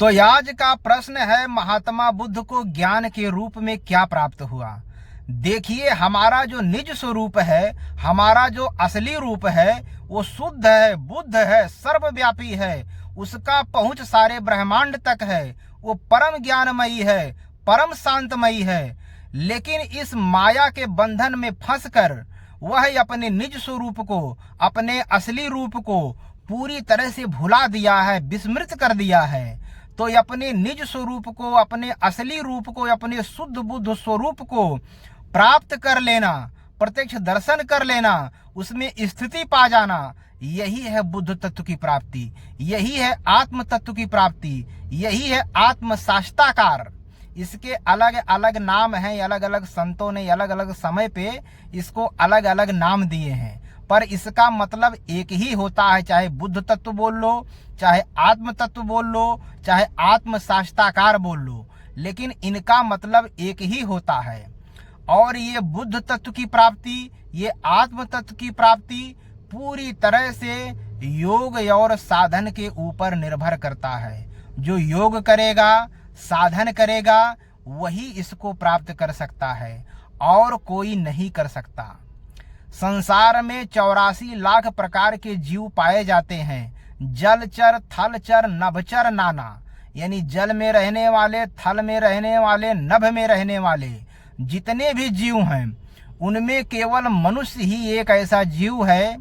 तो आज का प्रश्न है, महात्मा बुद्ध को ज्ञान के रूप में क्या प्राप्त हुआ। देखिए, हमारा जो निज स्वरूप है, हमारा जो असली रूप है, वो शुद्ध है, बुद्ध है, सर्वव्यापी है। उसका पहुंच सारे ब्रह्मांड तक है। वो परम ज्ञानमयी है, परम शांतमयी है। लेकिन इस माया के बंधन में फंसकर वह अपने निज स्वरूप को, अपने असली रूप को पूरी तरह से भुला दिया है, विस्मृत कर दिया है। तो अपने निज स्वरूप को, अपने असली रूप को, अपने शुद्ध बुद्ध स्वरूप को प्राप्त कर लेना, प्रत्यक्ष दर्शन कर लेना, उसमें स्थिति पा जाना, यही है बुद्ध तत्व की प्राप्ति, यही है आत्म तत्व की प्राप्ति, यही है आत्म साक्षात्कार। इसके अलग अलग नाम हैं, अलग अलग संतों ने अलग अलग समय पे इसको अलग अलग नाम दिए हैं, पर इसका मतलब एक ही होता है। चाहे बुद्ध तत्व बोल लो, चाहे आत्म तत्व बोल लो, चाहे आत्म साक्षात्कार बोल लो, लेकिन इनका मतलब एक ही होता है। और ये बुद्ध तत्व की प्राप्ति, ये आत्म तत्व की प्राप्ति पूरी तरह से योग और साधन के ऊपर निर्भर करता है। जो योग करेगा, साधन करेगा, वही इसको प्राप्त कर सकता है, और कोई नहीं कर सकता। संसार में 84 लाख प्रकार के जीव पाए जाते हैं। जलचर, थलचर, नभचर, नाना, यानी जल में रहने वाले, थल में रहने वाले, नभ में रहने वाले जितने भी जीव हैं, उनमें केवल मनुष्य ही एक ऐसा जीव है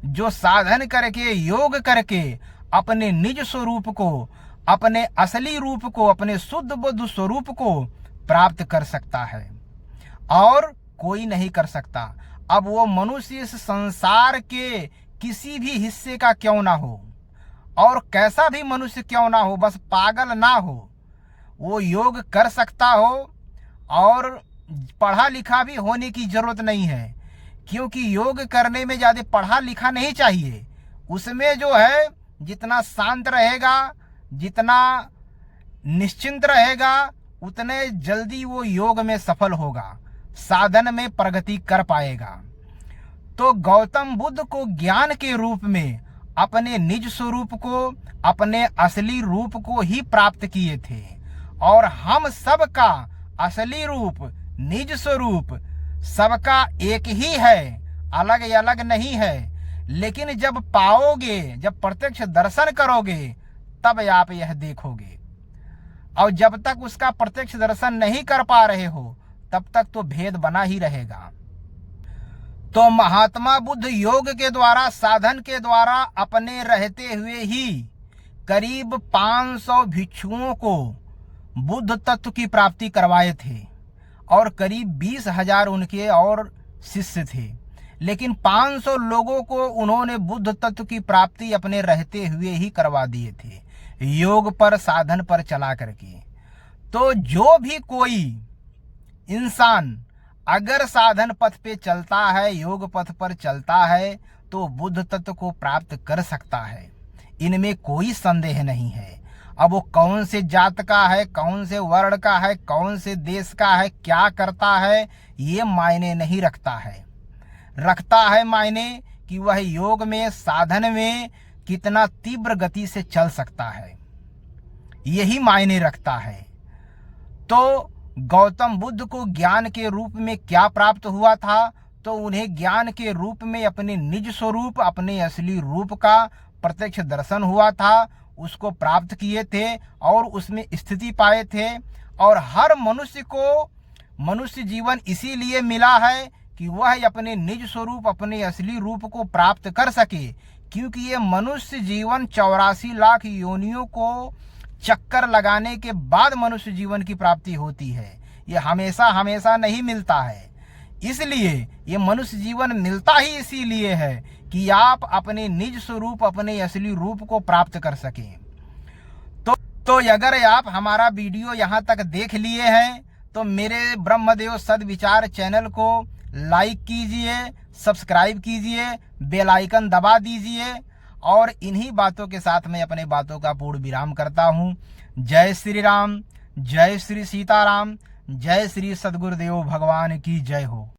जो साधन करके, योग करके अपने निज स्वरूप को, अपने असली रूप को, अपने शुद्ध बुद्ध स्वरूप को प्राप्त कर सकता है, और कोई नहीं कर सकता। अब वो मनुष्य इस संसार के किसी भी हिस्से का क्यों ना हो, और कैसा भी मनुष्य क्यों ना हो, बस पागल ना हो, वो योग कर सकता हो। और पढ़ा लिखा भी होने की जरूरत नहीं है, क्योंकि योग करने में ज्यादा पढ़ा लिखा नहीं चाहिए। उसमें जो है, जितना शांत रहेगा, जितना निश्चिंत रहेगा, उतने जल्दी वो योग में सफल होगा, साधन में प्रगति कर पाएगा। तो गौतम बुद्ध को ज्ञान के रूप में अपने निज स्वरूप को, अपने असली रूप को ही प्राप्त किए थे। और हम सबका असली रूप, निज स्वरूप सबका एक ही है, अलग अलग नहीं है। लेकिन जब पाओगे, जब प्रत्यक्ष दर्शन करोगे, तब आप यह देखोगे। और जब तक उसका प्रत्यक्ष दर्शन नहीं कर पा रहे हो, तब तक तो भेद बना ही रहेगा। तो महात्मा बुद्ध योग के द्वारा, साधन के द्वारा, अपने रहते हुए ही करीब 500 भिक्षुओं को बुद्ध तत्व की प्राप्ति करवाए थे, और करीब 20,000 उनके और शिष्य थे। लेकिन 500 लोगों को उन्होंने बुद्ध तत्व की प्राप्ति अपने रहते हुए ही करवा दिए थे, योग पर, साधन पर चला करके। तो जो भी कोई इंसान अगर साधन पथ पे चलता है, योग पथ पर चलता है, तो बुद्ध तत्व को प्राप्त कर सकता है, इनमें कोई संदेह नहीं है। अब वो कौन से जात का है, कौन से वर्ण का है, कौन से देश का है, क्या करता है, ये मायने नहीं रखता है। रखता है मायने कि वह योग में, साधन में कितना तीव्र गति से चल सकता है, यही मायने रखता है। तो गौतम बुद्ध को ज्ञान के रूप में क्या प्राप्त हुआ था? तो उन्हें ज्ञान के रूप में अपने निज स्वरूप, अपने असली रूप का प्रत्यक्ष दर्शन हुआ था, उसको प्राप्त किए थे और उसमें स्थिति पाए थे। और हर मनुष्य को मनुष्य जीवन इसीलिए मिला है कि वह अपने निज स्वरूप, अपने असली रूप को प्राप्त कर सके, क्योंकि ये मनुष्य जीवन 84 लाख योनियों को चक्कर लगाने के बाद मनुष्य जीवन की प्राप्ति होती है। ये हमेशा हमेशा नहीं मिलता है। इसलिए ये मनुष्य जीवन मिलता ही इसीलिए है कि आप अपने निज स्वरूप, अपने असली रूप को प्राप्त कर सकें। तो अगर आप हमारा वीडियो यहाँ तक देख लिए हैं, तो मेरे ब्रह्मदेव सद्विचार चैनल को लाइक कीजिए, सब्सक्राइब कीजिए, बेल आइकन दबा दीजिए। और इन्हीं बातों के साथ मैं अपने बातों का पूर्ण विराम करता हूँ। जय श्री राम, जय श्री सीताराम, जय श्री सद्गुरुदेव भगवान की जय हो।